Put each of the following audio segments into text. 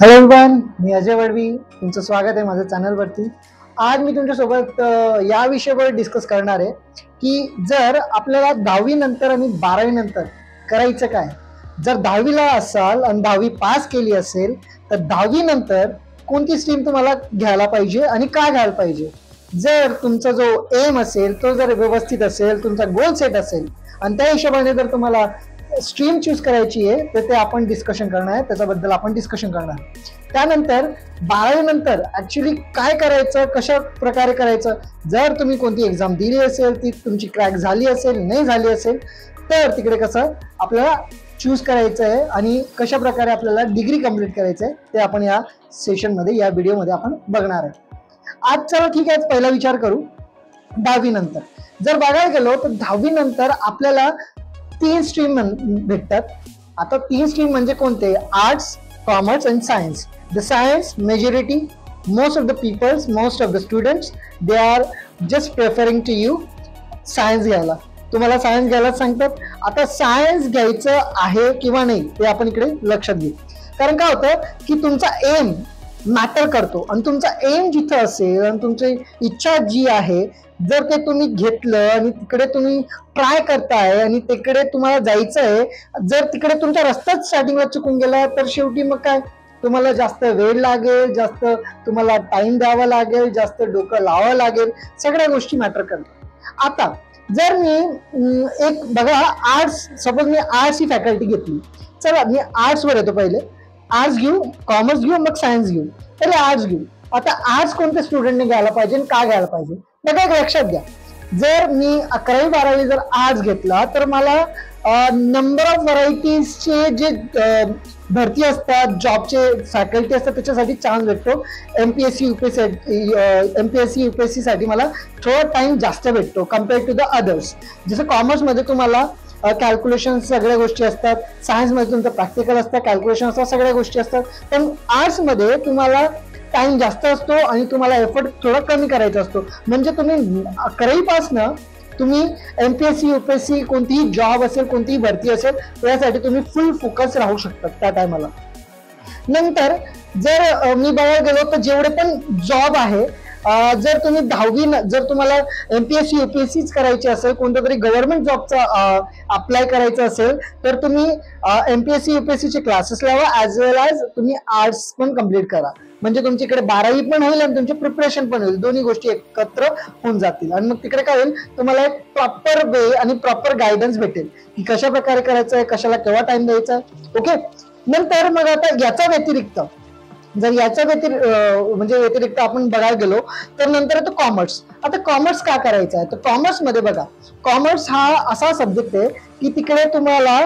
Hello everyone, मी अजय वडवी. तुमचं स्वागत आहे माझ्या चॅनलवरती. आज मी तुमच्यासोबत या विषयावर डिस्कस करणार आहे की जर आपल्याला 10वी नंतर आणि 12वी नंतर करायचं काय. जर 10वीला असाल आणि 10वी पास केली असेल तर 10वी नंतर कोणती स्ट्रीम तुम्हाला घ्यायला पाहिजे आणि का घ्यायला पाहिजे. जर तुमचा जो एम असेल तो जर व्यवस्थित असेल, तुमचा गोल सेट असेल आणि त्या हिशोबाने जर तुम्हाला स्ट्रीम चूज करायची आहे तर ते आपण डिस्कशन करणार आहे, त्याच्याबद्दल आपण डिस्कशन करणार. त्यानंतर 12वी नंतर ऍक्च्युली काय करायचं, कशा प्रकारे करायचं. जर तुम्ही कोणती एक्झाम दिली असेल, ती तुमची क्रॅक झाली असेल, नाही झाली असेल, तर तिकडे कसं आपल्याला चूज करायचं आहे आणि कशा प्रकारे आपल्याला डिग्री कंप्लीट करायचं आहे ते आपण या सेशनमध्ये, या व्हिडिओमध्ये आपण बघणार आहे. आज चला ठीक आहे, पहिला विचार करू 10वी नंतर. जर बघायला गेलो तर 10वी नंतर आपल्याला 3 स्ट्रीम भेटतात. आता 3 स्ट्रीम म्हणजे कोणते? Arts, commerce and science. The science majority, most of the peoples, most of the students, they are just preferring to you science घ्यायला. तुम्हाला सायन्स घ्यायला सांगतात. आता सायन्स घ्यायचं आहे किंवा नाही ते आपण इकडे लक्षात घेऊ. कारण काय होतं की तुमचा एम मॅटर करतो आणि तुमचा एम जिथं असेल आणि तुमची इच्छा जी आहे, जर ते तुम्ही घेतलं आणि तिकडे तुम्ही ट्राय करताय आणि तिकडे तुम्हाला जायचं आहे, जर तिकडे तुमचा रस्ताच स्टार्टिंगला चुकून गेला तर शेवटी मग काय, तुम्हाला जास्त वेळ लागेल, जास्त तुम्हाला टाइम द्यावा लागेल, जास्त डोकं लावावं लागेल, सगळ्या गोष्टी मॅटर करतात. आता जर मी एक बघा, आर्ट्स, सपोज मी आर्ट्स ही फॅकल्टी घेतली. चला मी आर्ट्सवर येतो. पहिले आर्ट्स घेऊ, कॉमर्स घेऊ, मग सायन्स घेऊ. पहिले आर्ट्स घेऊ. आता आर्ट्स कोणत्या स्टुडंटने घ्यायला पाहिजे आणि का घ्यायला पाहिजे बघा, एक लक्षात घ्या. जर मी 11वी 12वी जर आर्ट्स घेतला तर मला नंबर ऑफ व्हरायटीजचे जे भरती असतात, जॉबचे फॅकल्टी असतात, त्याच्यासाठी चान्स भेटतो. एमपीएससी युपीएससी साठी मला थोडा टाइम जास्त भेटतो कम्पेअर्ड टू द अदर्स. जसं कॉमर्समध्ये तुम्हाला कॅल्क्युलेशन सगळ्या गोष्टी असतात, सायन्समध्ये तुमचं प्रॅक्टिकल असतं, कॅल्क्युलेशन असतात, सगळ्या गोष्टी असतात. पण आर्ट्समध्ये तुम्हाला टाइम जास्त असतो आणि तुम्हाला एफर्ट थोडा कमी करायचा असतो. म्हणजे तुम्ही 11वी पासनं तुम्ही एमपीएससी युपीएससी कोणतीही जॉब असेल, कोणतीही भरती असेल, त्यासाठी तुम्ही फुल फोकस राहू शकतात त्या टायमाला. नंतर जर मी बघायला गेलो तर जेवढे पण जॉब आहे, जर तुम्ही 10वी जर तुम्हाला एमपीएससी युपीएससीच करायची असेल, कोणत्या तरी गव्हर्नमेंट जॉबचा अप्लाय करायचं असेल, तर तुम्ही एमपीएससी युपीएससीचे क्लासेस लावा, ॲज वेल ॲज तुम्ही आर्ट्स पण कम्प्लीट करा. म्हणजे तुमच्याकडे 12वी पण होईल आणि तुमची प्रिपरेशन पण होईल, दोन्ही गोष्टी एकत्र होऊन जातील. आणि मग तिकडे काय होईल, तुम्हाला एक प्रॉपर वे आणि प्रॉपर गायडन्स भेटेल की कशा प्रकारे करायचं आहे, कशाला केव्हा टाइम द्यायचा आहे. ओके. नंतर मग आता याचा व्यतिरिक्त, जर याच्या व्यतिरिक्त आपण बघायला गेलो तर नंतर येतो कॉमर्स. आता कॉमर्स का करायचं आहे, तर कॉमर्समध्ये बघा, कॉमर्स हा असा सब्जेक्ट आहे की तिकडे तुम्हाला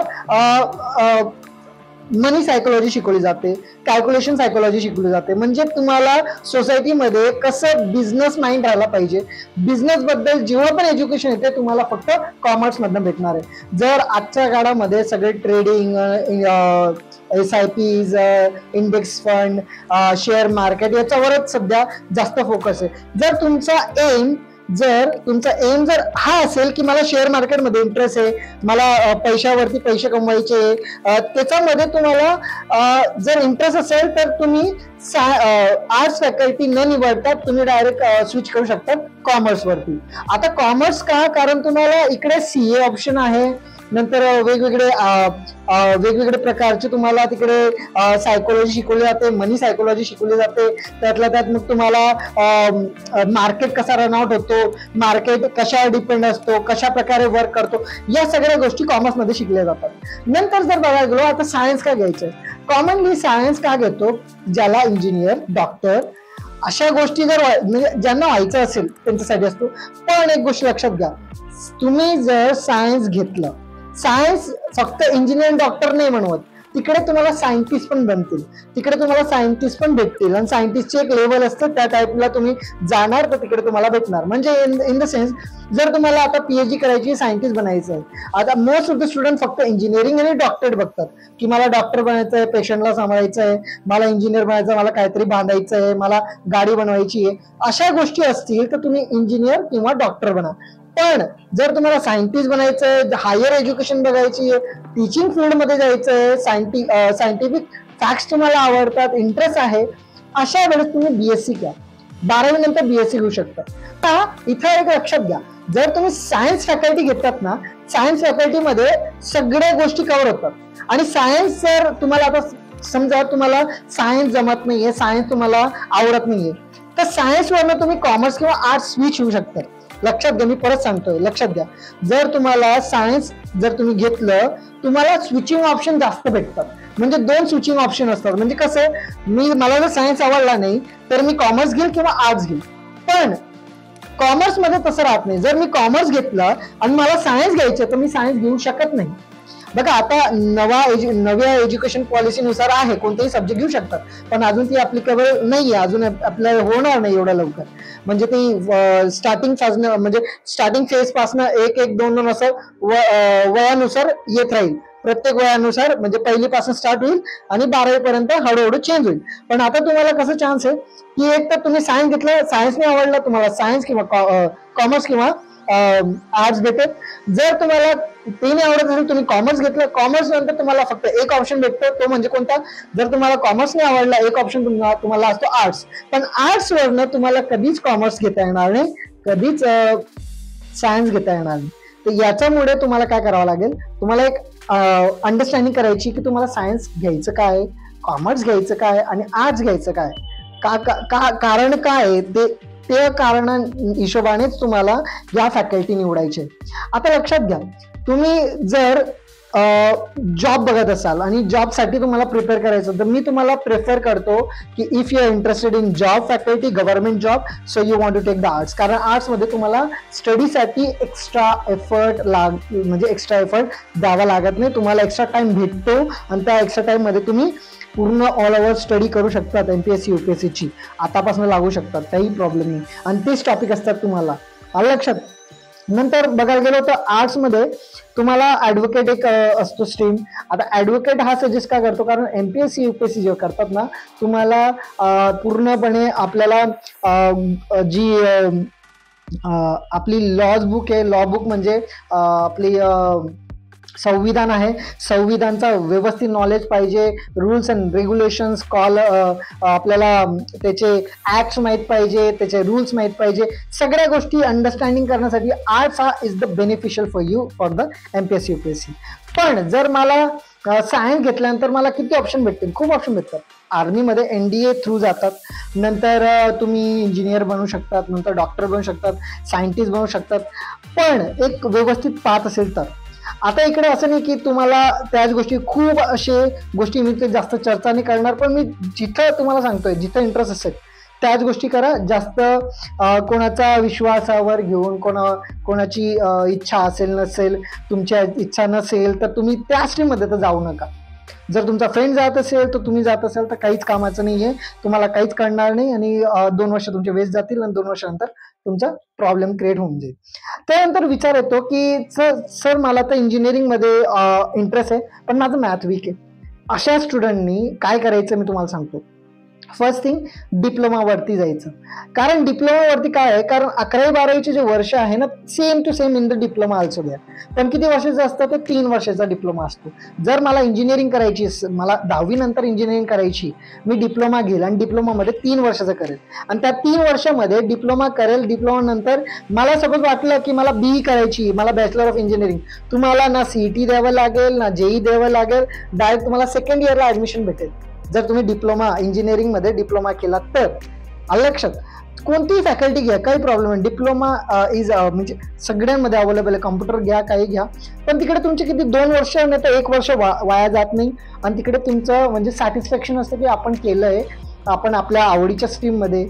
मनी सायकोलॉजी शिकवली जाते, कॅल्क्युलेशन सायकोलॉजी शिकवली जाते. म्हणजे तुम्हाला सोसायटीमध्ये कसं बिझनेस माइंड राहायला पाहिजे, बिझनेस बद्दल जेव्हा पण एज्युकेशन येते तुम्हाला फक्त कॉमर्स मधनं भेटणार आहे. जर आजच्या काळामध्ये सगळे trading, SIPs, index fund, share market याच्यावरच सध्या जास्त फोकस आहे. जर तुमचा एम जर हा असेल की मला शेअर मार्केटमध्ये इंटरेस्ट आहे, मला पैशावरती पैसे कमवायचे, त्याच्यामध्ये तुम्हाला जर इंटरेस्ट असेल तर तुम्ही आर्ट्स फॅकल्टी न निवडता तुम्ही डायरेक्ट स्विच करू शकता कॉमर्सवरती. आता कॉमर्स का, कारण तुम्हाला इकडे CA ऑप्शन आहे, नंतर वेगवेगळे प्रकारचे तुम्हाला तिकडे सायकोलॉजी शिकवली जाते, मनी सायकोलॉजी शिकवली जाते. त्यातल्या त्यात मग तुम्हाला मार्केट कसा रन आउट होतो, मार्केट कशावर डिपेंड असतो, कशा प्रकारे वर्क करतो, या सगळ्या गोष्टी कॉमर्समध्ये शिकल्या जातात. नंतर जर बघायला गेलो, आता सायन्स का घ्यायचं, कॉमनली सायन्स का घेतो, ज्याला इंजिनियर, डॉक्टर अशा गोष्टी जर म्हणजे ज्यांना व्हायचं असेल त्यांच्यासाठी असतो. पण एक गोष्ट लक्षात घ्या, तुम्ही जर सायन्स घेतलं, सायन्स फक्त इंजिनियर डॉक्टर नाही म्हणवत, तिकडे तुम्हाला सायंटिस्ट पण बनतील, तिकडे तुम्हाला सायंटिस्ट पण भेटतील आणि सायंटिस्टचे एक लेवल असतं, त्या टाईपला तुम्ही जाणार तर तिकडे तुम्हाला भेटणार. म्हणजे इन द सेन्स, जर तुम्हाला आता PhD करायची, सायंटिस्ट बनायचं आहे, आता मोस्ट ऑफ द स्टुडंट फक्त इंजिनिअरिंग आणि डॉक्टर बघतात की मला डॉक्टर बनायचं आहे, पेशंटला सांभाळायचं आहे, मला इंजिनियर बनायचं आहे, मला काहीतरी बांधायचं आहे, मला गाडी बनवायची आहे. अशा गोष्टी असतील तर तुम्ही इंजिनियर किंवा डॉक्टर बना. पण जर तुम्हाला सायंटिस्ट बनायचं आहे, हायर एज्युकेशन बघायची आहे, टीचिंग फील्डमध्ये जायचं आहे, सायंटिफिक फॅक्ट्स तुम्हाला आवडतात, इंटरेस्ट आहे, अशा वेळेस तुम्ही बीएससी घ्या. 12वी नंतर बीएससी घेऊ शकता. आता इथं एक लक्षात घ्या, जर तुम्ही सायन्स फॅकल्टी घेतात ना, सायन्स फॅकल्टीमध्ये सगळ्या गोष्टी कव्हर होतात. आणि सायन्स जर तुम्हाला आता समजा तुम्हाला सायन्स जमत नाहीये, सायन्स तुम्हाला आवडत नाहीये, तर सायन्स वरनं तुम्ही कॉमर्स किंवा आर्ट्स स्विच होऊ शकता. लक्षात घ्या, मी परत सांगतोय, लक्षात घ्या, जर तुम्हाला सायन्स जर तुम्ही घेतलं, तुम्हाला स्विचिंग ऑप्शन जास्त भेटतात. म्हणजे 2 स्विचिंग ऑप्शन असतात. म्हणजे कसं, मला जर सायन्स आवडला नाही तर मी कॉमर्स घेईल किंवा आर्ट्स घेईल. पण कॉमर्स मध्ये तसं राहत नाही. जर मी कॉमर्स घेतलं आणि मला सायन्स घ्यायचं तर मी सायन्स घेऊ शकत नाही. बघा, आता नव्या एज्युकेशन पॉलिसीनुसार आहे, कोणतेही सब्जेक्ट घेऊ शकतात, पण अजून ती ऍप्लिकेबल नाहीये, अजून आपल्याला होणार नाही एवढ्या लवकर. म्हणजे ती स्टार्टिंग फेज पासून 1-1-2-2 असं वयानुसार येत राहील. प्रत्येक वयानुसार, म्हणजे 1ली पासून स्टार्ट होईल आणि 12वी पर्यंत हळूहळू चेंज होईल. पण आता तुम्हाला कसं चान्स आहे की एक तर तुम्ही सायन्स घेतलं, सायन्स नाही आवडलं, तुम्हाला सायन्स किंवा कॉमर्स किंवा आर्ट्स भेटेल. जर तुम्हाला ते नाही आवडत असेल, तुम्ही कॉमर्स घेतलं, कॉमर्स नंतर तुम्हाला फक्त एक ऑप्शन भेटतो, तो म्हणजे कोणता, जर तुम्हाला कॉमर्स नाही आवडला, एक ऑप्शन तुम्हाला असतो आर्ट्स. पण आर्ट्स वरनं तुम्हाला कधीच कॉमर्स घेता येणार नाही, कधीच सायन्स घेता येणार नाही. तर याच्यामुळे तुम्हाला काय करावं लागेल, तुम्हाला एक अंडरस्टँडिंग करायची की तुम्हाला सायन्स घ्यायचं काय, कॉमर्स घ्यायचं काय आणि आर्ट्स घ्यायचं काय, कारण काय ते कारण हिशोबानेच तुम्हाला या फॅकल्टी निवडायचे. आता लक्षात घ्या, तुम्ही जर जॉब बघत असाल आणि जॉबसाठी तुम्हाला प्रिपेअर करायचं, तर मी तुम्हाला प्रेफर करतो की if you are interested in job faculty, government job, so you want to take the arts. कारण आर्ट्समध्ये तुम्हाला स्टडीसाठी एक्स्ट्रा एफर्ट द्यावा लागत नाही. तुम्हाला एक्स्ट्रा टाइम भेटतो आणि त्या एक्स्ट्रा टाइममध्ये तुम्ही पूर्ण ऑल ओव्हर स्टडी करू शकतात. एमपीएससी यूपीएससीची आतापासून लागू शकतात, काही प्रॉब्लेम नाही. आणि तेच टॉपिक असतात तुम्हाला, आलं लक्षात. नंतर बघायला गेलो तर आर्ट्समध्ये तुम्हाला ऍडव्होकेट एक असतो स्ट्रीम. आता ऍडव्होकेट हा सजेस्ट का करतो, कारण एमपीएससी यूपीएससी जेव्हा करतात ना, तुम्हाला पूर्णपणे आपल्याला जी आपली लॉज बुक आहे, लॉ बुक म्हणजे आपली संविधान आहे, संविधानचा व्यवस्थित नॉलेज पाहिजे, रूल्स अँड रेग्युलेशन्स आपल्याला त्याचे ऍक्ट्स माहीत पाहिजे, त्याचे रूल्स माहीत पाहिजे. सगळ्या गोष्टी अंडरस्टँडिंग करण्यासाठी आर्ट्स हा is the beneficial for you for the MPSC UPSC. पण जर मला सायन्स घेतल्यानंतर मला किती ऑप्शन भेटतील, खूप ऑप्शन भेटतात. आर्मीमध्ये एनडीए थ्रू जातात, नंतर तुम्ही इंजिनियर बनू शकतात, नंतर डॉक्टर बनू शकतात, सायंटिस्ट बनू शकतात, पण एक व्यवस्थित पाथ असेल तर. आता इकडे असं नाही की तुम्हाला त्याच गोष्टी, खूप असे गोष्टी मी ते जास्त चर्चा नाही करणार, पण मी जिथं तुम्हाला सांगतोय, जिथं इंटरेस्ट असेल त्याच गोष्टी करा. जास्त कोणाचा विश्वासावर घेऊन, कोणाची इच्छा असेल नसेल, तुमच्या इच्छा नसेल तर तुम्ही त्या स्ट्रीममध्ये तर जाऊ नका. जर तुमचा फ्रेंड जात असेल तर तुम्ही जात असाल तर काहीच कामाचं नाही आहे, तुम्हाला काहीच कळणार नाही आणि 2 वर्ष तुमचे वेस्ट जातील आणि 2 वर्षानंतर तुमचा प्रॉब्लेम क्रिएट होऊन जाईल. त्यानंतर विचार येतो की सर मला तर इंजिनिअरिंगमध्ये इंटरेस्ट आहे पण माझं मॅथ वीक आहे. अशा स्टुडंटनी काय करायचं मी तुम्हाला सांगतो. फर्स्ट थिंग, डिप्लोमावरती जायचं. कारण डिप्लोमावरती काय आहे, कारण 11वी-12वीचे जे वर्ष आहे ना, same to same in the diploma also द्या. पण किती वर्षाचा असतं, तर 3 वर्षाचा डिप्लोमा असतो. जर मला इंजिनिअरिंग करायची, मला 10वी नंतर इंजिनिअरिंग करायची, मी डिप्लोमा घेईल आणि डिप्लोमामध्ये 3 वर्षाचं करेल आणि त्या 3 वर्षामध्ये डिप्लोमा करेल. डिप्लोमा नंतर मला सपोज वाटलं की मला बीई करायची, मला बॅचलर ऑफ इंजिनिअरिंग, तुम्हाला ना सीईटी द्यावं लागेल ना जेई द्यावं लागेल, डायरेक्ट तुम्हाला सेकंड इयरला ऍडमिशन भेटेल. जर तुम्ही डिप्लोमा इंजिनिअरिंग मध्ये डिप्लोमा केला तर. लक्षात, कोणतीही फॅकल्टी घ्या, काही प्रॉब्लेम नाही. डिप्लोमा इज म्हणजे सगळ्यांमध्ये अवेलेबल आहे. कॉम्प्युटर घ्या, काही घ्या, पण तिकडे तुमचे किती 2 वर्ष नाही तर 1 वर्ष वाया जात नाही आणि तिकडे तुमचं म्हणजे सॅटिस्फॅक्शन असतं की आपण केलंय, आपण आपल्या आवडीच्या स्ट्रीममध्ये.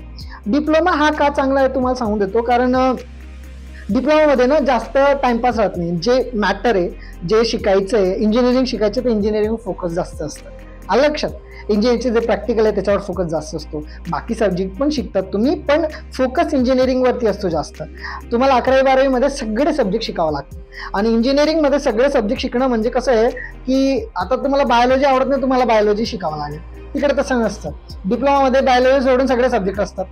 डिप्लोमा हा का चांगला आहे तुम्हाला सांगून देतो, कारण डिप्लोमामध्ये ना जास्त टाइमपास राहत नाही. जे मॅटर आहे, जे शिकायचं आहे, इंजिनिअरिंग शिकायचं तर इंजिनिअरिंग फोकस जास्त असतं. आलं लक्षात. इंजिनिअरिंगचे जे प्रॅक्टिकल आहे त्याच्यावर फोकस जास्त असतो. बाकी सब्जेक्ट पण शिकतात तुम्ही, पण फोकस इंजिनिअरिंगवरती असतो जास्त. तुम्हाला 11वी-12वीमध्ये सगळे सब्जेक्ट शिकावं लागतं आणि इंजिनिअरिंगमध्ये सगळे सब्जेक्ट शिकणं म्हणजे कसं आहे की आता तुम्हाला बायोलॉजी आवडत नाही, तुम्हाला बायोलॉजी शिकावं लागेल. तिकडे तसं नसतं. डिप्लोमामध्ये बायोलॉजी सोडून सगळे सब्जेक्ट असतात.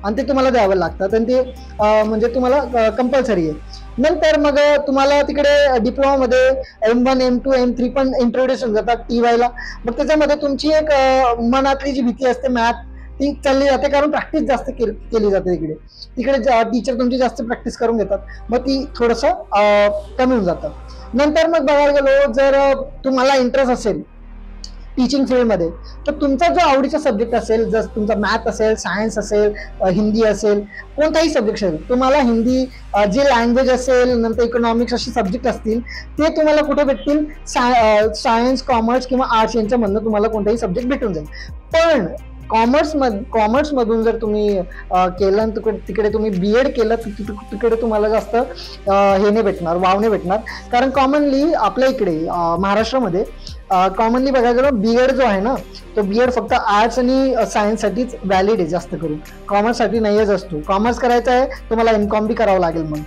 आणि ते तुम्हाला द्यावं लागतात आणि ते म्हणजे तुम्हाला कंपल्सरी आहे. नंतर मग तुम्हाला तिकडे डिप्लोमामध्ये M1 M2 M3 पण इंट्रोड्यूस होऊन जातात TY ला. मग त्याच्यामध्ये तुमची एक मनातली जी भीती असते मॅथ ती चालली जाते, कारण प्रॅक्टिस जास्त केली जाते तिकडे. तिकडे टीचर तुमची जास्त प्रॅक्टिस करून घेतात, मग ती थोडंसं कमी होऊन जातं. नंतर मग बघायला गेलो, जर तुम्हाला इंटरेस्ट असेल टीचिंग फील्डमध्ये, तर तुमचा जो आवडीचा सब्जेक्ट असेल, जर तुमचा मॅथ असेल, सायन्स असेल, हिंदी असेल, कोणताही सब्जेक्ट असेल, तुम्हाला हिंदी जे लँग्वेज असेल, नंतर इकॉनॉमिक्स असे सब्जेक्ट असतील, ते तुम्हाला कुठे भेटतील? सायन्स, कॉमर्स किंवा आर्ट्स यांच्यामधनं तुम्हाला कोणताही सब्जेक्ट भेटून जाईल. पण कॉमर्समधून जर तुम्ही केलं, तिकडे तुम्ही BEd केलं, तिकडे तुम्हाला जास्त हे नाही भेटणार, वाव नाही भेटणार. कारण कॉमनली आपल्या इकडे महाराष्ट्रामध्ये कॉमनली बघायला गेलो, BEd जो आहे ना, तो BEd फक्त आर्ट्स आणि सायन्ससाठीच व्हॅलिड आहे जास्त करून, कॉमर्ससाठी नाहीच असतो. कॉमर्स करायचं आहे तुम्हाला MCOM बी करावं लागेल. मग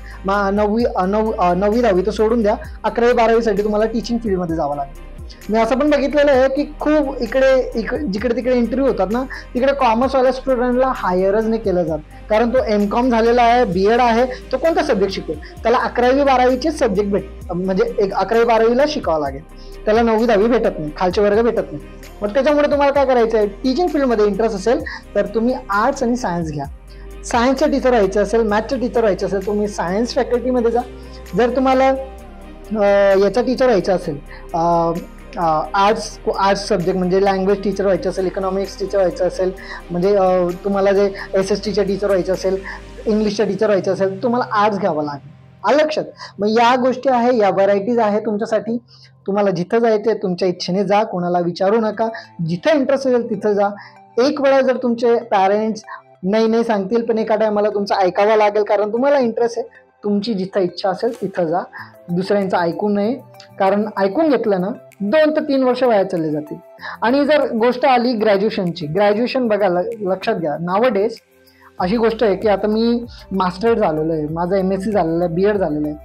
9वी 10वी तर सोडून द्या, 11वी 12वीसाठी तुम्हाला टीचिंग फील्डमध्ये जावं लागेल. मी असं पण बघितलेलं आहे की खूप जिकडे तिकडे इंटरव्ह्यू होतात ना, तिकडे कॉमर्सवाल्या स्टुडंटला हायरच नाही केलं जात, कारण तो MCOM झालेला आहे, BEd आहे, तो कोणता सब्जेक्ट शिकवेल? त्याला 11वी 12वीचे सब्जेक्ट म्हणजे 11वी 12वीला शिकावं लागेल, त्याला 9वी 10वी भेटत नाही, खालचे वर्ग भेटत नाही. मग त्याच्यामुळे तुम्हाला काय करायचं आहे, टीचिंग फील्डमध्ये इंटरेस्ट असेल तर तुम्ही आर्ट्स आणि सायन्स घ्या. सायन्सचे टीचर व्हायचं असेल, मॅथचे टीचर व्हायचं असेल, तुम्ही सायन्स फॅकल्टीमध्ये जा. जर तुम्हाला याचा टीचर व्हायचं असेल, आर्ट्स सब्जेक्ट म्हणजे लँग्वेज टीचर व्हायचं असेल, इकॉनॉमिक्स टीचर व्हायचं असेल, म्हणजे तुम्हाला जे SSTचे टीचर व्हायचं असेल, इंग्लिशचं टीचर व्हायचं असेल, तुम्हाला आर्ट्स घ्यावं लागेल. आलं लक्षात? मग या गोष्टी आहे, या व्हरायटीज आहे तुमच्यासाठी. तुम्हाला जिथं जायचं तुमच्या इच्छेने जा, कोणाला विचारू नका, जिथं इंटरेस्ट असेल तिथं जा. एक वेळा जर तुमचे पॅरेंट्स नाही सांगतील, पण एका टायमाला तुमचं ऐकावं लागेल, कारण तुम्हाला इंटरेस्ट आहे. तुमची जिथं इच्छा असेल तिथं जा, दुसऱ्यांचं ऐकून नये, कारण ऐकून घेतलं ना 2 ते 3 वर्ष वाया चालले जातील. आणि जर गोष्ट आली ग्रॅज्युएशनची, ग्रॅज्युएशन बघा, लक्षात घ्या, नावडेज अशी गोष्ट आहे की आता मी मास्टर्स झालेलं आहे, माझं MSc झालेलं आहे, BEd झालेलं आहे.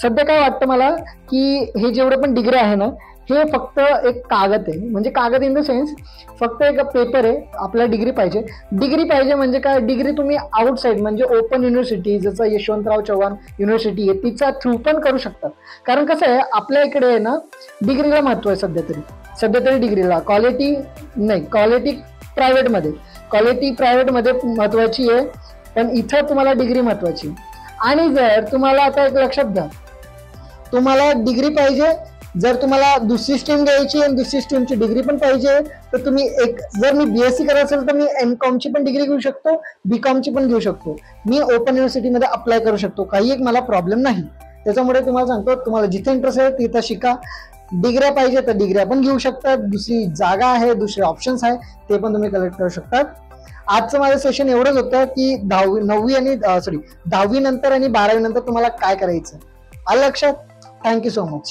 सध्या काय वाटतं मला की हे जेवढे पण डिग्री आहे ना, हे फक्त एक कागद आहे, म्हणजे कागद इन द सेन्स फक्त एक पेपर आहे. आपल्याला डिग्री पाहिजे म्हणजे काय, डिग्री तुम्ही आउटसाईड म्हणजे ओपन युनिव्हर्सिटी, जसं यशवंतराव चव्हाण युनिव्हर्सिटी आहे, तिचा थ्रू पण करू शकतात. कारण कसं आहे, आपल्या इकडे आहे ना डिग्रीला महत्व आहे सध्या तरी डिग्रीला. क्वालिटी प्रायव्हेटमध्ये महत्वाची आहे, पण इथं तुम्हाला डिग्री महत्वाची. आणि जर तुम्हाला आता एक लक्षात घ्या, तुम्हाला डिग्री पाहिजे, जर तुम्हाला दुसरी स्ट्रीम घ्यायची आणि दुसरी स्ट्रीमची डिग्री पण पाहिजे, तर तुम्ही जर मी BSc करायचं असेल तर मी MCOMची पण डिग्री घेऊ शकतो, BCOMची पण घेऊ शकतो. मी ओपन युनिव्हर्सिटीमध्ये अप्लाय करू शकतो, काही एक मला प्रॉब्लेम नाही. त्याच्यामुळे तुम्हाला सांगतो, तुम्हाला जिथे इंटरेस्ट आहे तिथं शिका. डिग्र्या पाहिजे तर डिग्र्या पण घेऊ शकतात, दुसरी जागा आहे, दुसरे ऑप्शन्स आहे, ते पण तुम्ही कलेक्ट करू शकतात. आजचं माझं सेशन एवढंच होतं की 10वी नंतर आणि 12वी नंतर तुम्हाला काय करायचं. आलं लक्षात? Thank you so much.